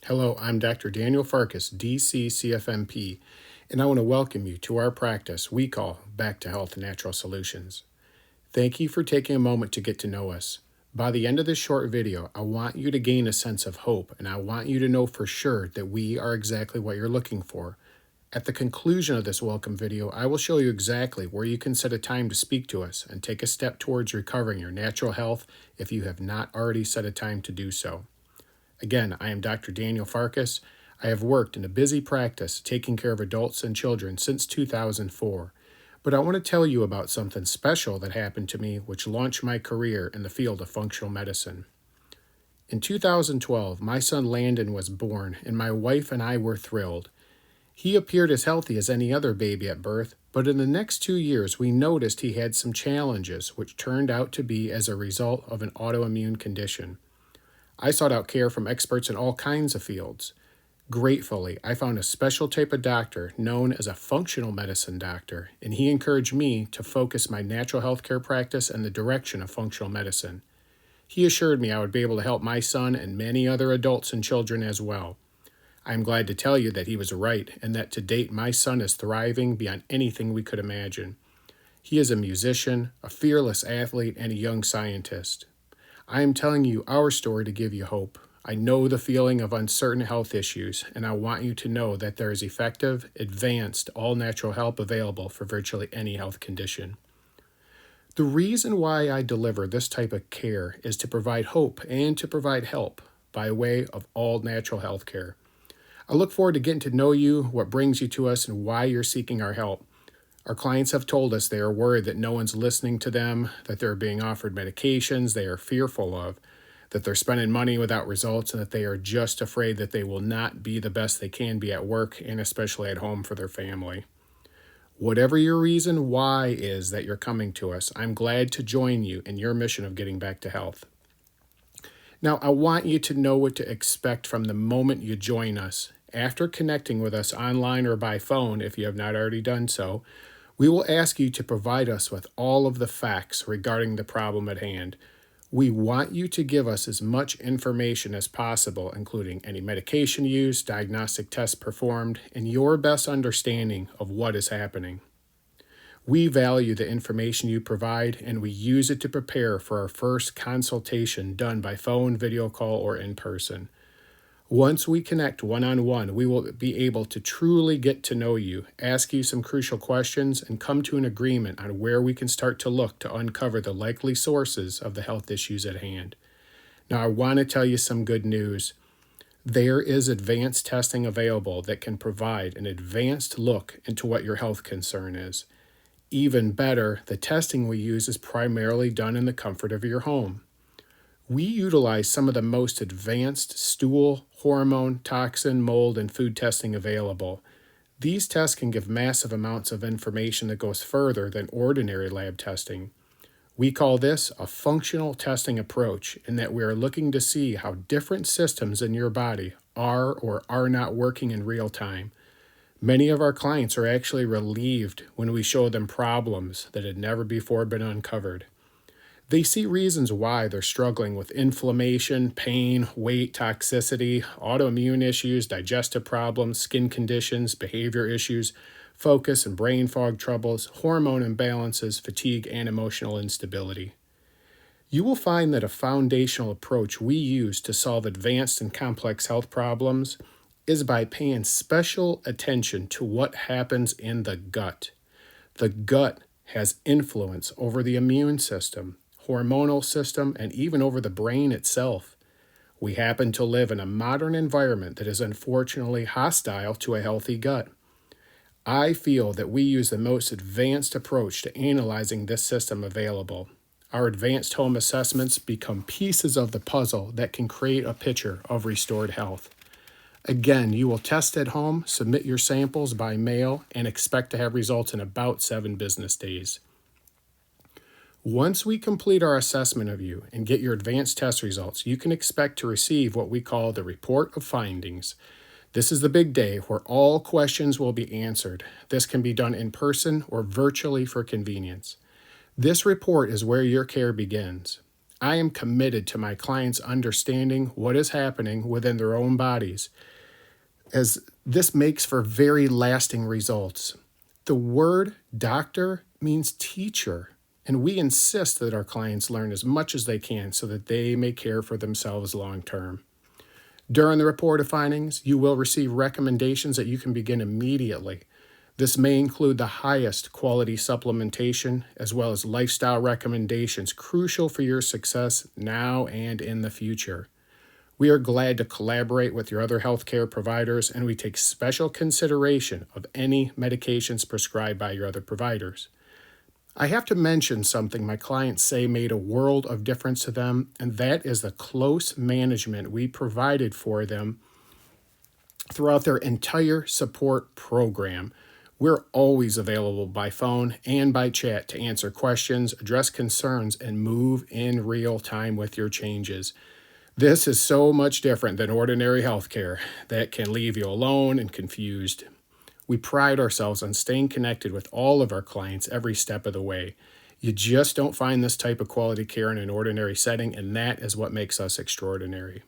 Hello, I'm Dr. Daniel Farkas, DC CFMP, and I want to welcome you to our practice we call Back to Health Natural Solutions. Thank you for taking a moment to get to know us. By the end of this short video, I want you to gain a sense of hope, and I want you to know for sure that we are exactly what you're looking for. At the conclusion of this welcome video, I will show you exactly where you can set a time to speak to us and take a step towards recovering your natural health if you have not already set a time to do so. Again, I am Dr. Daniel Farkas. I have worked in a busy practice taking care of adults and children since 2004. But I want to tell you about something special that happened to me which launched my career in the field of functional medicine. In 2012, my son Landon was born, and my wife and I were thrilled. He appeared as healthy as any other baby at birth, but in the next 2 years we noticed he had some challenges which turned out to be as a result of an autoimmune condition. I sought out care from experts in all kinds of fields. Gratefully, I found a special type of doctor known as a functional medicine doctor, and he encouraged me to focus my natural health care practice in the direction of functional medicine. He assured me I would be able to help my son and many other adults and children as well. I am glad to tell you that he was right, and that to date my son is thriving beyond anything we could imagine. He is a musician, a fearless athlete, and a young scientist. I am telling you our story to give you hope. I know the feeling of uncertain health issues, and I want you to know that there is effective, advanced, all-natural help available for virtually any health condition. The reason why I deliver this type of care is to provide hope and to provide help by way of all-natural health care. I look forward to getting to know you, what brings you to us, and why you're seeking our help. Our clients have told us they are worried that no one's listening to them, that they're being offered medications they are fearful of, that they're spending money without results, and that they are just afraid that they will not be the best they can be at work and especially at home for their family. Whatever your reason why is that you're coming to us, I'm glad to join you in your mission of getting back to health. Now, I want you to know what to expect from the moment you join us. After connecting with us online or by phone, if you have not already done so, we will ask you to provide us with all of the facts regarding the problem at hand. We want you to give us as much information as possible, including any medication used, diagnostic tests performed, and your best understanding of what is happening. We value the information you provide, and we use it to prepare for our first consultation done by phone, video call, or in person. Once we connect one-on-one, we will be able to truly get to know you, ask you some crucial questions, and come to an agreement on where we can start to look to uncover the likely sources of the health issues at hand. Now, I want to tell you some good news. There is advanced testing available that can provide an advanced look into what your health concern is. Even better, the testing we use is primarily done in the comfort of your home. We utilize some of the most advanced stool, hormone, toxin, mold, and food testing available. These tests can give massive amounts of information that goes further than ordinary lab testing. We call this a functional testing approach, in that we are looking to see how different systems in your body are or are not working in real time. Many of our clients are actually relieved when we show them problems that had never before been uncovered. They see reasons why they're struggling with inflammation, pain, weight, toxicity, autoimmune issues, digestive problems, skin conditions, behavior issues, focus and brain fog troubles, hormone imbalances, fatigue, and emotional instability. You will find that a foundational approach we use to solve advanced and complex health problems is by paying special attention to what happens in the gut. The gut has influence over the immune system, hormonal system, and even over the brain itself. We happen to live in a modern environment that is unfortunately hostile to a healthy gut. I feel that we use the most advanced approach to analyzing this system available. Our advanced home assessments become pieces of the puzzle that can create a picture of restored health. Again, you will test at home, submit your samples by mail, and expect to have results in about 7 business days. Once we complete our assessment of you and get your advanced test results, you can expect to receive what we call the report of findings. This is the big day where all questions will be answered. This can be done in person or virtually for convenience. This report is where your care begins. I am committed to my clients understanding what is happening within their own bodies, as this makes for very lasting results. The word doctor means teacher, and we insist that our clients learn as much as they can so that they may care for themselves long term. During the report of findings, you will receive recommendations that you can begin immediately. This may include the highest quality supplementation as well as lifestyle recommendations crucial for your success now and in the future. We are glad to collaborate with your other healthcare providers, and we take special consideration of any medications prescribed by your other providers. I have to mention something my clients say made a world of difference to them, and that is the close management we provided for them throughout their entire support program. We're always available by phone and by chat to answer questions, address concerns, and move in real time with your changes. This is so much different than ordinary healthcare that can leave you alone and confused. We pride ourselves on staying connected with all of our clients every step of the way. You just don't find this type of quality care in an ordinary setting, and that is what makes us extraordinary.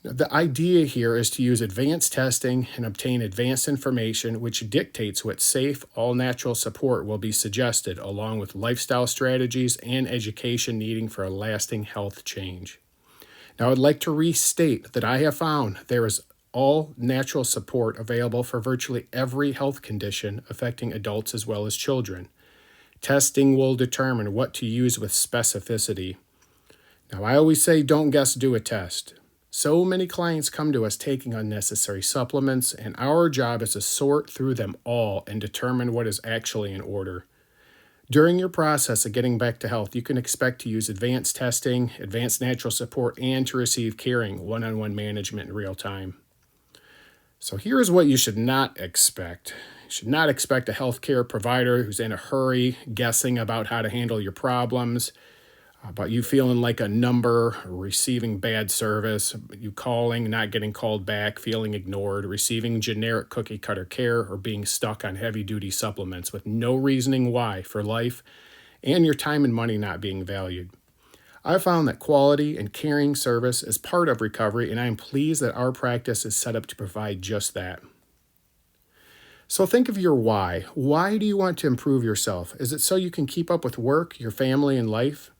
Now, the idea here is to use advanced testing and obtain advanced information which dictates what safe, all-natural support will be suggested, along with lifestyle strategies and education needing for a lasting health change. Now, I'd like to restate that I have found there is all natural support available for virtually every health condition affecting adults as well as children. Testing will determine what to use with specificity. Now, I always say don't guess, do a test. So many clients come to us taking unnecessary supplements, and our job is to sort through them all and determine what is actually in order. During your process of getting back to health, you can expect to use advanced testing, advanced natural support, and to receive caring one-on-one management in real time. So here is what you should not expect. You should not expect a healthcare provider who's in a hurry, guessing about how to handle your problems, about you feeling like a number, receiving bad service, you calling, not getting called back, feeling ignored, receiving generic cookie cutter care, or being stuck on heavy duty supplements with no reasoning why for life, and your time and money not being valued. I found that quality and caring service is part of recovery, and I am pleased that our practice is set up to provide just that. So think of your why. Why do you want to improve yourself? Is it so you can keep up with work, your family, and life?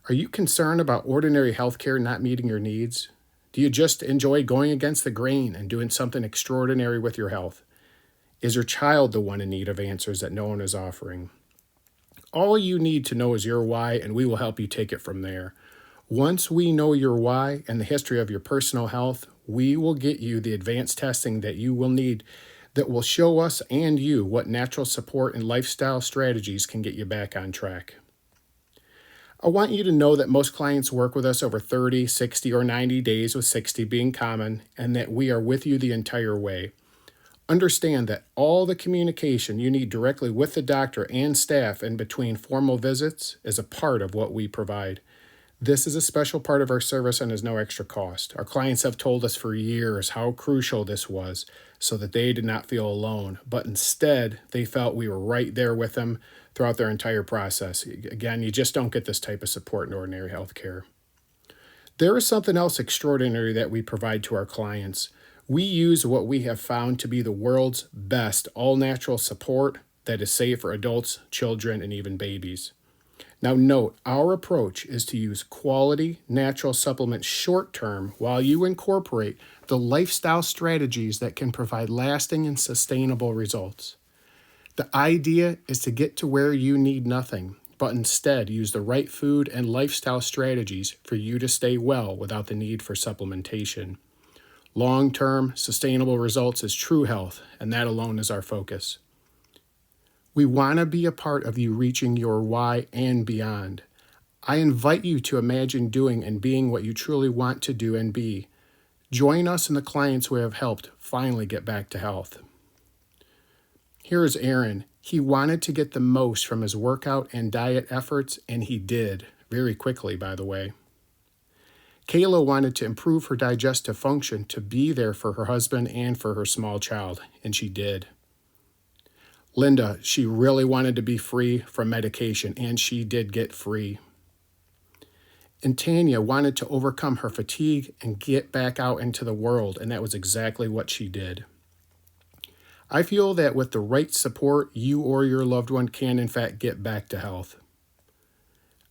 Are you concerned about ordinary healthcare not meeting your needs? Do you just enjoy going against the grain and doing something extraordinary with your health? Is your child the one in need of answers that no one is offering? All you need to know is your why, and we will help you take it from there. Once we know your why and the history of your personal health, we will get you the advanced testing that you will need that will show us and you what natural support and lifestyle strategies can get you back on track. I want you to know that most clients work with us over 30, 60, or 90 days, with 60 being common, and that we are with you the entire way. Understand that all the communication you need directly with the doctor and staff in between formal visits is a part of what we provide. This is a special part of our service and is no extra cost. Our clients have told us for years how crucial this was so that they did not feel alone, but instead they felt we were right there with them throughout their entire process. Again, you just don't get this type of support in ordinary healthcare. There is something else extraordinary that we provide to our clients. We use what we have found to be the world's best all-natural support that is safe for adults, children, and even babies. Now note, our approach is to use quality natural supplements short-term while you incorporate the lifestyle strategies that can provide lasting and sustainable results. The idea is to get to where you need nothing, but instead use the right food and lifestyle strategies for you to stay well without the need for supplementation. Long-term, sustainable results is true health, and that alone is our focus. We want to be a part of you reaching your why and beyond. I invite you to imagine doing and being what you truly want to do and be. Join us and the clients we have helped finally get back to health. Here is Aaron. He wanted to get the most from his workout and diet efforts, and he did, very quickly, by the way. Kayla wanted to improve her digestive function to be there for her husband and for her small child, and she did. Linda, she really wanted to be free from medication, and she did get free. And Tanya wanted to overcome her fatigue and get back out into the world, and that was exactly what she did. I feel that with the right support, you or your loved one can in fact get back to health.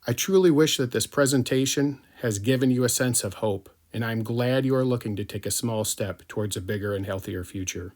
I truly wish that this presentation has given you a sense of hope, and I'm glad you are looking to take a small step towards a bigger and healthier future.